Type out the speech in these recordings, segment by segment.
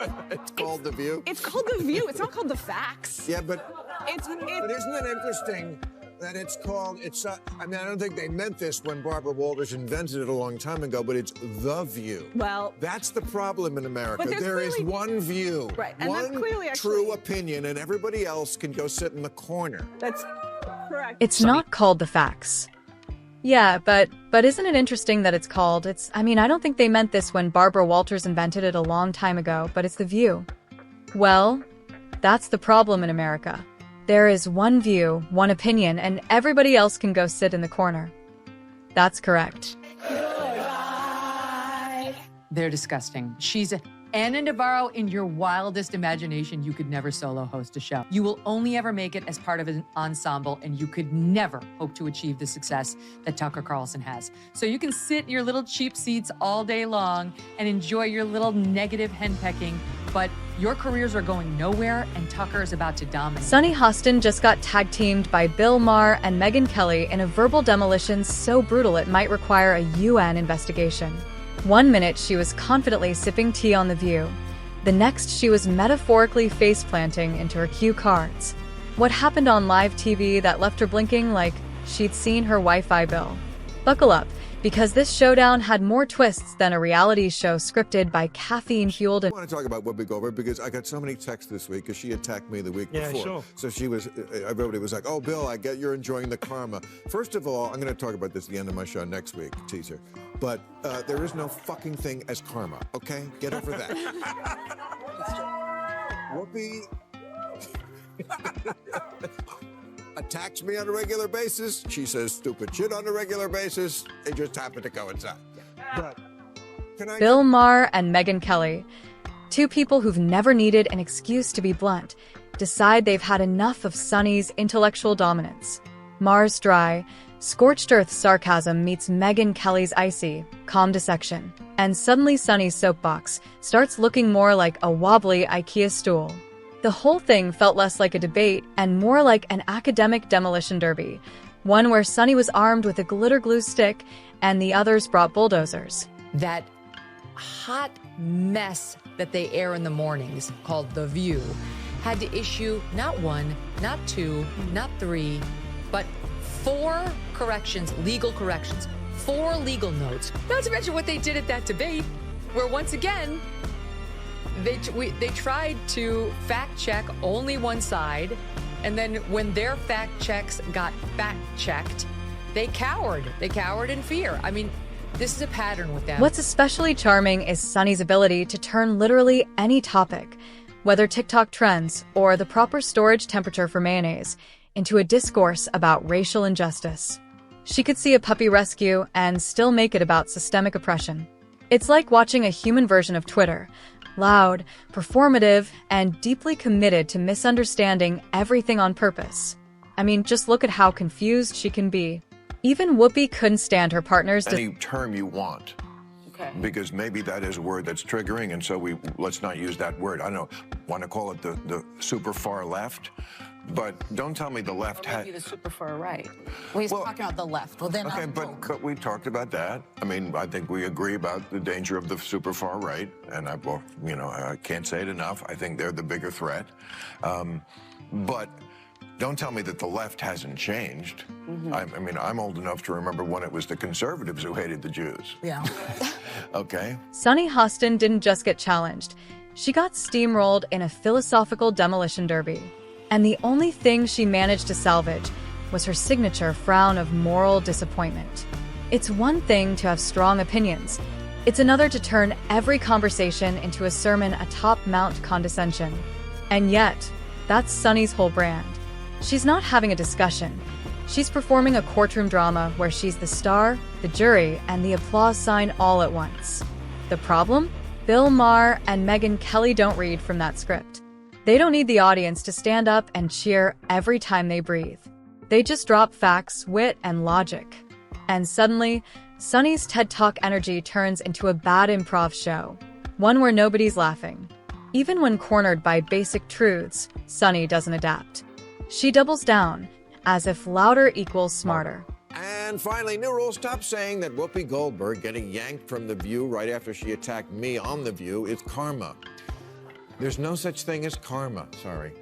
It's called The View? It's called The View. It's not called The Facts. Yeah, but But isn't it interesting that it's called, I mean, I don't think they meant this when Barbara Walters invented it a long time ago, but it's The View. Well, that's the problem in America. But There is one view, right, and one that's clearly true opinion, and everybody else can go sit in the corner. That's correct. It's not called The Facts. Yeah, but isn't it interesting that it's called, I mean, I don't think they meant this when Barbara Walters invented it a long time ago, but it's The View. Well, that's the problem in America. There is one view, one opinion, and everybody else can go sit in the corner. That's correct. They're disgusting. She's Anna Navarro, in your wildest imagination, you could never solo host a show. You will only ever make it as part of an ensemble, and you could never hope to achieve the success that Tucker Carlson has. So you can sit in your little cheap seats all day long and enjoy your little negative henpecking, but your careers are going nowhere, and Tucker is about to dominate. Sunny Hostin just got tag-teamed by Bill Maher and Megyn Kelly in a verbal demolition so brutal it might require a UN investigation. One minute she was confidently sipping tea on The View. The next she was metaphorically face-planting into her cue cards. What happened on live TV that left her blinking like she'd seen her Wi-Fi bill? Buckle up, because this showdown had more twists than a reality show scripted by caffeine-fueled... I want to talk about Whoopi Goldberg because I got so many texts this week because she attacked me the week before. Sure. So she was, everybody was like, oh, Bill, I get you're enjoying the karma. First of all, I'm going to talk about this at the end of my show next week, teaser. But there is no fucking thing as karma, okay? Get over that. Whoopi attacks me on a regular basis. She says stupid shit on a regular basis. They just happen to coincide. But Bill Maher and Megyn Kelly, two people who've never needed an excuse to be blunt, decide they've had enough of Sunny's intellectual dominance. Maher's dry, scorched earth sarcasm meets Megyn Kelly's icy, calm dissection, and suddenly Sunny's soapbox starts looking more like a wobbly IKEA stool. The whole thing felt less like a debate and more like an academic demolition derby, one where Sunny was armed with a glitter glue stick and the others brought bulldozers. That hot mess that they air in the mornings, called The View, had to issue not one, not two, not three, but 4 corrections, legal corrections, 4 legal notes. Not to mention what they did at that debate, where once again, they tried to fact check only one side, and then when their fact checks got fact checked, they cowered. They cowered in fear. I mean, this is a pattern with them. What's especially charming is Sunny's ability to turn literally any topic, whether TikTok trends or the proper storage temperature for mayonnaise, into a discourse about racial injustice. She could see a puppy rescue and still make it about systemic oppression. It's like watching a human version of Twitter, loud, performative, and deeply committed to misunderstanding everything on purpose. I mean, just look at how confused she can be. Even Whoopi couldn't stand her partner's... Any term you want. Okay. Because maybe that is a word that's triggering, and so let's not use that word. I don't know, want to call it the super far left, but don't tell me the left maybe the super far right. Well, he's talking about the left. Well, then okay, but we talked about that. I mean, I think we agree about the danger of the super far right, and I can't say it enough. I think they're the bigger threat. But don't tell me that the left hasn't changed. Mm-hmm. I mean, I'm old enough to remember when it was the conservatives who hated the Jews. Yeah. Okay. Sunny Hostin didn't just get challenged. She got steamrolled in a philosophical demolition derby. And the only thing she managed to salvage was her signature frown of moral disappointment. It's one thing to have strong opinions. It's another to turn every conversation into a sermon atop Mount Condescension. And yet, that's Sunny's whole brand. She's not having a discussion. She's performing a courtroom drama where she's the star, the jury, and the applause sign all at once. The problem? Bill Maher and Megyn Kelly don't read from that script. They don't need the audience to stand up and cheer every time they breathe. They just drop facts, wit, and logic. And suddenly, Sunny's TED Talk energy turns into a bad improv show, one where nobody's laughing. Even when cornered by basic truths, Sunny doesn't adapt. She doubles down, as if louder equals smarter. And finally, new rule, stop saying that Whoopi Goldberg getting yanked from The View right after she attacked me on The View is karma. There's no such thing as karma, sorry.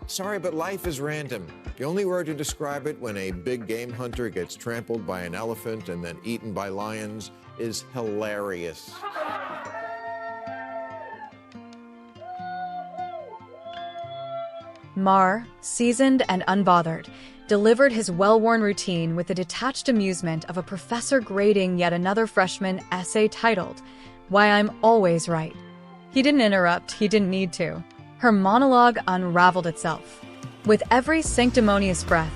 Sorry, but life is random. The only word to describe it when a big game hunter gets trampled by an elephant and then eaten by lions is hilarious. Maher, seasoned and unbothered, delivered his well-worn routine with the detached amusement of a professor grading yet another freshman essay titled, "Why I'm Always Right." He didn't interrupt, he didn't need to. Her monologue unraveled itself. With every sanctimonious breath,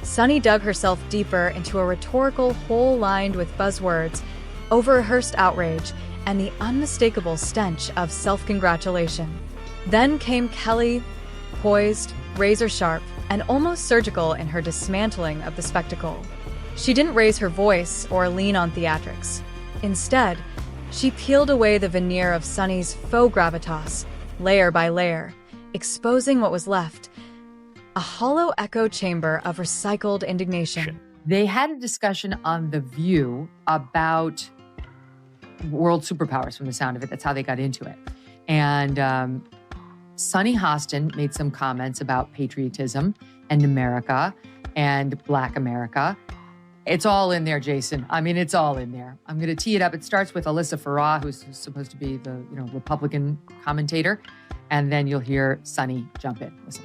Sunny dug herself deeper into a rhetorical hole lined with buzzwords, over-rehearsed outrage, and the unmistakable stench of self-congratulation. Then came Kelly, poised, razor-sharp, and almost surgical in her dismantling of the spectacle. She didn't raise her voice or lean on theatrics. Instead, she peeled away the veneer of Sunny's faux gravitas, layer by layer, exposing what was left, a hollow echo chamber of recycled indignation. They had a discussion on The View about world superpowers from the sound of it. That's how they got into it. And Sunny Hostin made some comments about patriotism and America and Black America. It's all in there, Jason. I mean, it's all in there. I'm going to tee it up. It starts with Alyssa Farah, who's supposed to be the Republican commentator, and then you'll hear Sunny jump in. Listen.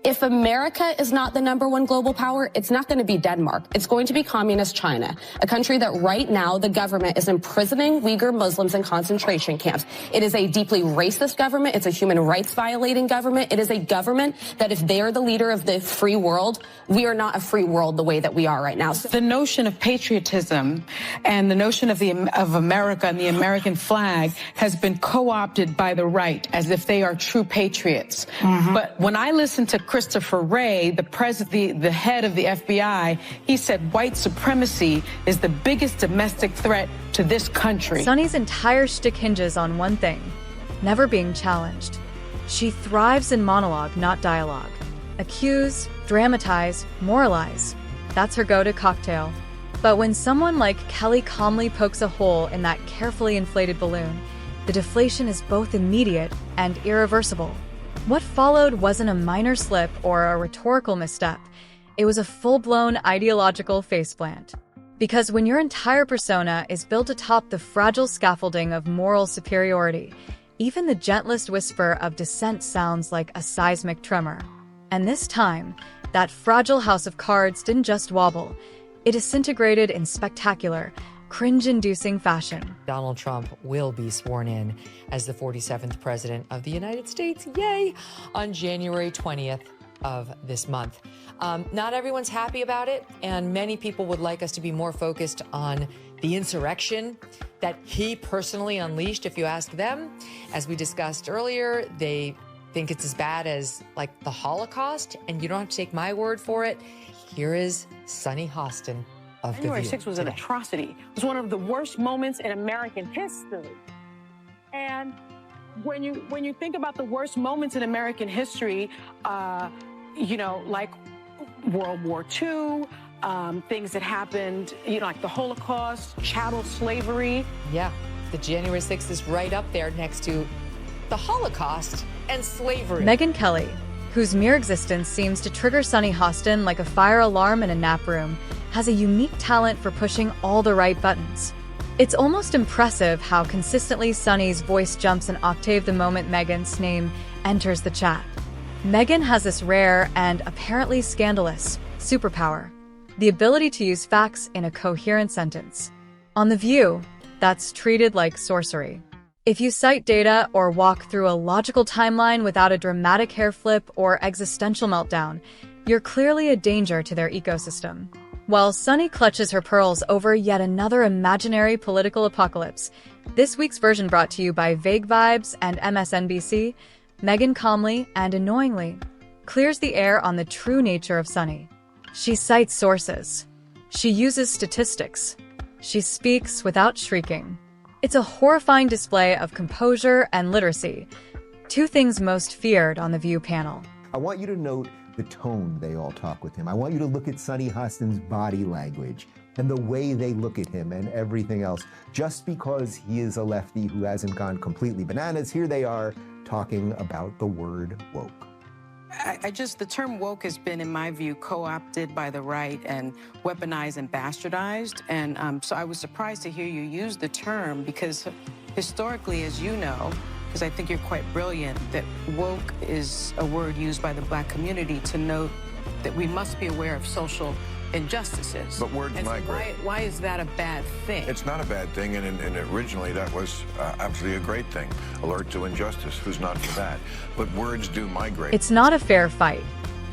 If America is not the #1 global power, it's not going to be Denmark. It's going to be communist China, a country that right now the government is imprisoning Uyghur Muslims in concentration camps. It is a deeply racist government. It's a human rights violating government. It is a government that if they are the leader of the free world, we are not a free world the way that we are right now. The notion of patriotism and the notion of America and the American flag has been co-opted by the right as if they are true patriots. But when I listen to Christopher Wray, the head of the FBI, he said white supremacy is the biggest domestic threat to this country. Sunny's entire shtick hinges on one thing: never being challenged. She thrives in monologue, not dialogue. Accuse, dramatize, moralize. That's her go-to cocktail. But when someone like Kelly calmly pokes a hole in that carefully inflated balloon, the deflation is both immediate and irreversible. What followed wasn't a minor slip or a rhetorical misstep. It was a full-blown ideological faceplant. Because when your entire persona is built atop the fragile scaffolding of moral superiority, even the gentlest whisper of dissent sounds like a seismic tremor. And this time, that fragile house of cards didn't just wobble. It disintegrated in spectacular, cringe-inducing fashion. Donald Trump will be sworn in as the 47th president of the United States, yay, on January 20th of this month. Not everyone's happy about it, and many people would like us to be more focused on the insurrection that he personally unleashed, if you ask them. As we discussed earlier, they think it's as bad as, like, the Holocaust, and you don't have to take my word for it. Here is Sunny Hostin. January 6th was an atrocity. It was one of the worst moments in American history. And when you think about the worst moments in American history, like World War II, things that happened, like the Holocaust, chattel slavery. Yeah, the January 6th is right up there next to the Holocaust and slavery. Megyn Kelly, whose mere existence seems to trigger Sunny Hostin like a fire alarm in a nap room, has a unique talent for pushing all the right buttons. It's almost impressive how consistently Sunny's voice jumps an octave the moment Megyn's name enters the chat. Megyn has this rare and apparently scandalous superpower: the ability to use facts in a coherent sentence. On The View, that's treated like sorcery. If you cite data or walk through a logical timeline without a dramatic hair flip or existential meltdown, you're clearly a danger to their ecosystem. While Sunny clutches her pearls over yet another imaginary political apocalypse, this week's version brought to you by Vague Vibes and MSNBC, Megyn calmly and annoyingly clears the air on the true nature of Sunny. She cites sources. She uses statistics. She speaks without shrieking. It's a horrifying display of composure and literacy, two things most feared on The View panel. I want you to note the tone they all talk with him. I want you to look at Sunny Hostin's body language. and the way they look at him and everything else, just because he is a lefty who hasn't gone completely bananas. Here they are talking about the word woke. The term woke has been, in my view, co-opted by the right and weaponized and bastardized. And so I was surprised to hear you use the term because historically, as you know, because I think you're quite brilliant, that woke is a word used by the Black community to note that we must be aware of social injustices. But words migrate. Why is that a bad thing? It's not a bad thing, and originally that was absolutely a great thing. Alert to injustice, who's not for that? But words do migrate. It's not a fair fight.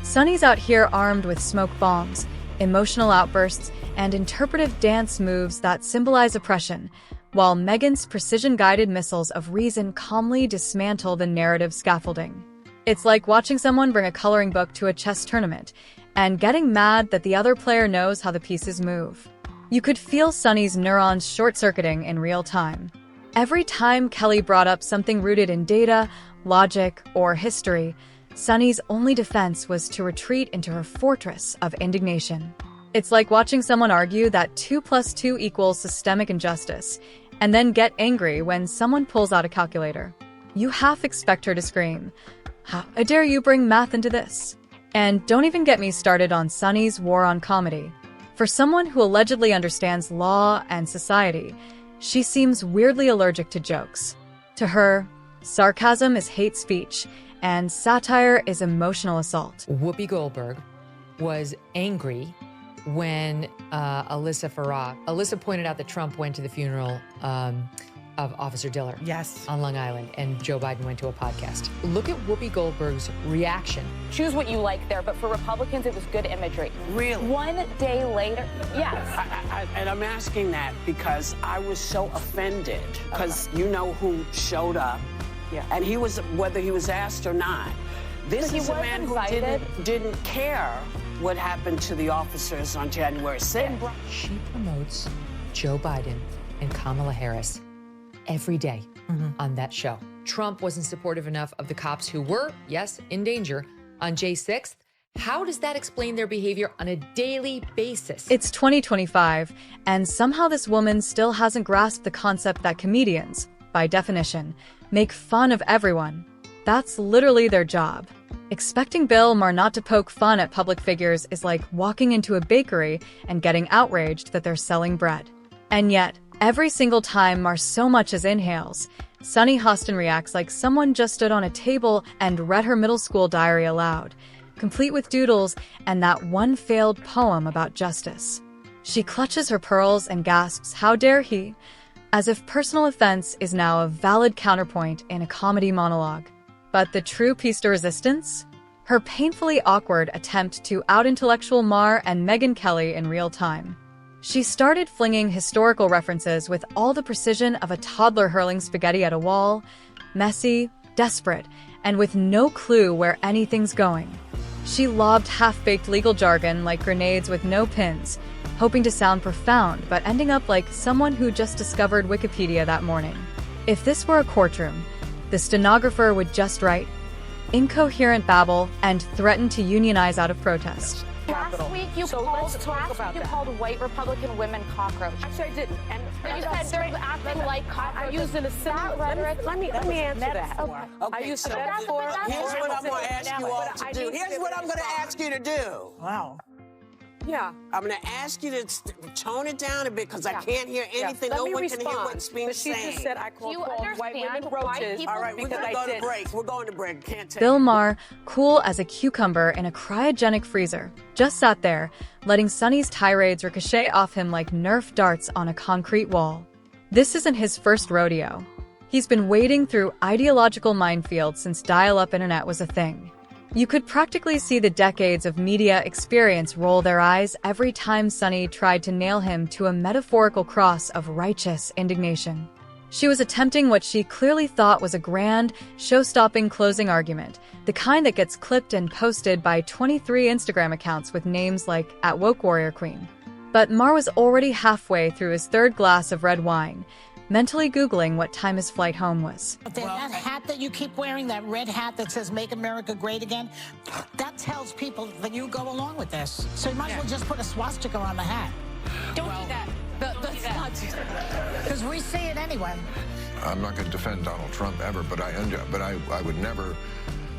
Sonny's out here armed with smoke bombs, emotional outbursts, and interpretive dance moves that symbolize oppression, while Megyn's precision-guided missiles of reason calmly dismantle the narrative scaffolding. It's like watching someone bring a coloring book to a chess tournament and getting mad that the other player knows how the pieces move. You could feel Sonny's neurons short-circuiting in real time. Every time Kelly brought up something rooted in data, logic, or history, Sonny's only defense was to retreat into her fortress of indignation. It's like watching someone argue that 2 + 2 equals systemic injustice, and then get angry when someone pulls out a calculator. You half expect her to scream, "How dare you bring math into this?" And don't even get me started on Sonny's war on comedy. For someone who allegedly understands law and society, she seems weirdly allergic to jokes. To her, sarcasm is hate speech, and satire is emotional assault. Whoopi Goldberg was angry when Alyssa pointed out that Trump went to the funeral of Officer Diller. Yes. On Long Island, and Joe Biden went to a podcast. Look at Whoopi Goldberg's reaction. Choose what you like there, but for Republicans, it was good imagery. Really? 1 day later, yes. And I'm asking that because I was so offended, because you know who showed up, and he was, whether he was asked or not. This is a man who didn't care what happened to the officers on January 6th. She promotes Joe Biden and Kamala Harris every day on that show. Trump wasn't supportive enough of the cops who were, yes, in danger on J 6th. How does that explain their behavior on a daily basis? It's 2025, and somehow this woman still hasn't grasped the concept that comedians, by definition, make fun of everyone. That's literally their job. Expecting Bill Maher not to poke fun at public figures is like walking into a bakery and getting outraged that they're selling bread. And yet, every single time Maher so much as inhales, Sonny Hostin reacts like someone just stood on a table and read her middle school diary aloud, complete with doodles and that one failed poem about justice. She clutches her pearls and gasps, "How dare he?" as if personal offense is now a valid counterpoint in a comedy monologue. But the true piece de resistance? Her painfully awkward attempt to out-intellectual Maher and Megyn Kelly in real time. She started flinging historical references with all the precision of a toddler hurling spaghetti at a wall, messy, desperate, and with no clue where anything's going. She lobbed half-baked legal jargon like grenades with no pins, hoping to sound profound but ending up like someone who just discovered Wikipedia that morning. If this were a courtroom, the stenographer would just write incoherent babble and threaten to unionize out of protest. Last week you called white Republican women cockroaches. Actually, I didn't. And you said they're acting like cockroaches. I used it as similar. Let me answer that. Okay, I used so it here's what I'm going to ask you all to do. Here's what I'm going to ask you to do. Wow. Yeah. I'm going to ask you to tone it down a bit because I can't hear anything. No one can hear what's being said. She just said I called white women roaches. All right, we're going to go to break. We're going to break. Can't take Bill Maher, cool as a cucumber in a cryogenic freezer, just sat there, letting Sonny's tirades ricochet off him like Nerf darts on a concrete wall. This isn't his first rodeo. He's been wading through ideological minefields since dial-up internet was a thing. You could practically see the decades of media experience roll their eyes every time Sonny tried to nail him to a metaphorical cross of righteous indignation. She was attempting what she clearly thought was a grand, show-stopping closing argument, the kind that gets clipped and posted by 23 Instagram accounts with names like @WokeWarriorQueen. But Maher was already halfway through his third glass of red wine, mentally Googling what time his flight home was. That hat that you keep wearing, that red hat that says "Make America Great Again," that tells people that you go along with this. So you might as well just put a swastika on the hat. Don't do that. Let's not do that. Because we say it anyway. I'm not going to defend Donald Trump ever, but I would never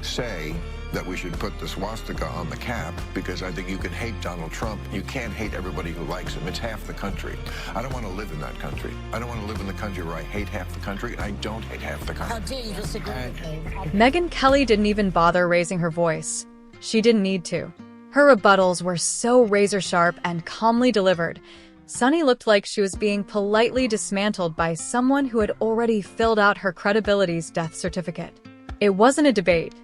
say that we should put the swastika on the cap, because I think you can hate Donald Trump. You can't hate everybody who likes him. It's half the country. I don't want to live in that country. I don't want to live in the country where I hate half the country, and I don't hate half the country. How dare you disagree with me? Megyn Kelly didn't even bother raising her voice. She didn't need to. Her rebuttals were so razor-sharp and calmly delivered. Sunny looked like she was being politely dismantled by someone who had already filled out her credibility's death certificate. It wasn't a debate.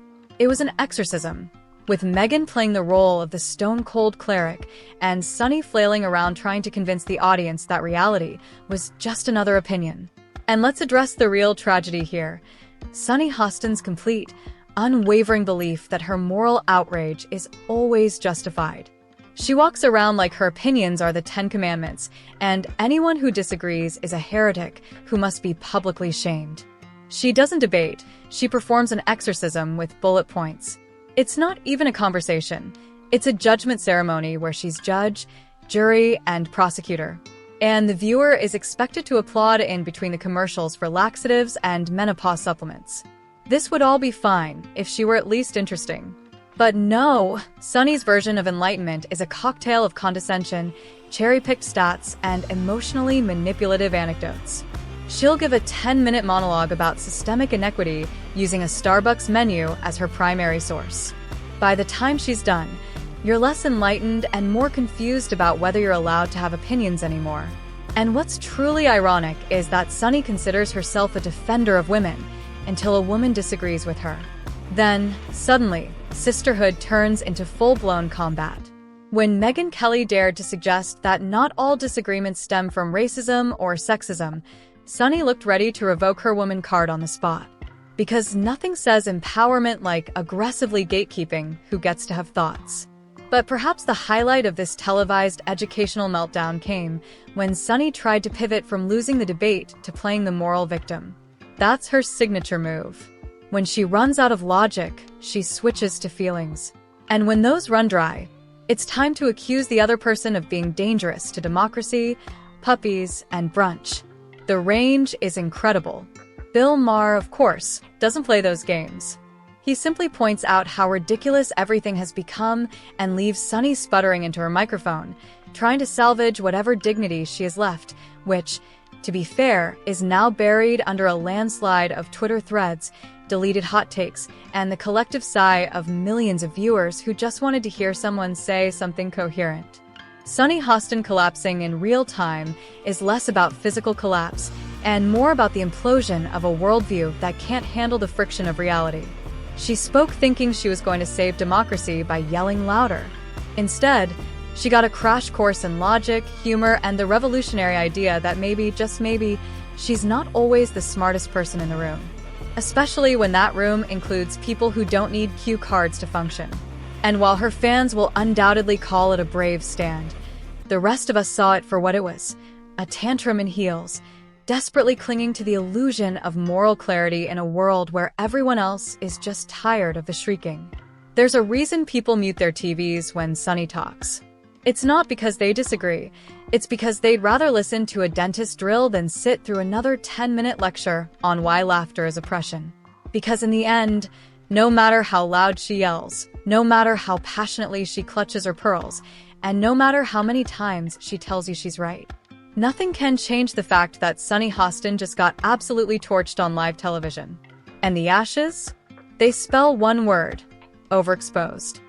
It was an exorcism, with Megyn playing the role of the stone-cold cleric and Sunny flailing around trying to convince the audience that reality was just another opinion. And let's address the real tragedy here. Sunny Hostin's complete, unwavering belief that her moral outrage is always justified. She walks around like her opinions are the Ten Commandments, and anyone who disagrees is a heretic who must be publicly shamed. She doesn't debate, she performs an exorcism with bullet points. It's not even a conversation. It's a judgment ceremony where she's judge, jury, and prosecutor. And the viewer is expected to applaud in between the commercials for laxatives and menopause supplements. This would all be fine if she were at least interesting. But no, Sunny's version of enlightenment is a cocktail of condescension, cherry-picked stats, and emotionally manipulative anecdotes. She'll give a 10-minute monologue about systemic inequity using a Starbucks menu as her primary source. By the time she's done, you're less enlightened and more confused about whether you're allowed to have opinions anymore. And what's truly ironic is that Sunny considers herself a defender of women until a woman disagrees with her. Then, suddenly, sisterhood turns into full-blown combat. When Megyn Kelly dared to suggest that not all disagreements stem from racism or sexism, Sunny looked ready to revoke her woman card on the spot. Because nothing says empowerment like aggressively gatekeeping who gets to have thoughts. But perhaps the highlight of this televised educational meltdown came when Sunny tried to pivot from losing the debate to playing the moral victim. That's her signature move. When she runs out of logic, she switches to feelings. And when those run dry, it's time to accuse the other person of being dangerous to democracy, puppies, and brunch. The range is incredible. Bill Maher, of course, doesn't play those games. He simply points out how ridiculous everything has become and leaves Sunny sputtering into her microphone, trying to salvage whatever dignity she has left, which, to be fair, is now buried under a landslide of Twitter threads, deleted hot takes, and the collective sigh of millions of viewers who just wanted to hear someone say something coherent. Sunny Hostin collapsing in real time is less about physical collapse and more about the implosion of a worldview that can't handle the friction of reality. She spoke thinking she was going to save democracy by yelling louder. Instead, she got a crash course in logic, humor, and the revolutionary idea that maybe, just maybe, she's not always the smartest person in the room. Especially when that room includes people who don't need cue cards to function. And while her fans will undoubtedly call it a brave stand, the rest of us saw it for what it was, a tantrum in heels, desperately clinging to the illusion of moral clarity in a world where everyone else is just tired of the shrieking. There's a reason people mute their TVs when Sunny talks. It's not because they disagree, it's because they'd rather listen to a dentist drill than sit through another 10-minute lecture on why laughter is oppression. Because in the end, no matter how loud she yells, no matter how passionately she clutches her pearls, and no matter how many times she tells you she's right, nothing can change the fact that Sunny Hostin just got absolutely torched on live television. And the ashes? They spell one word: overexposed.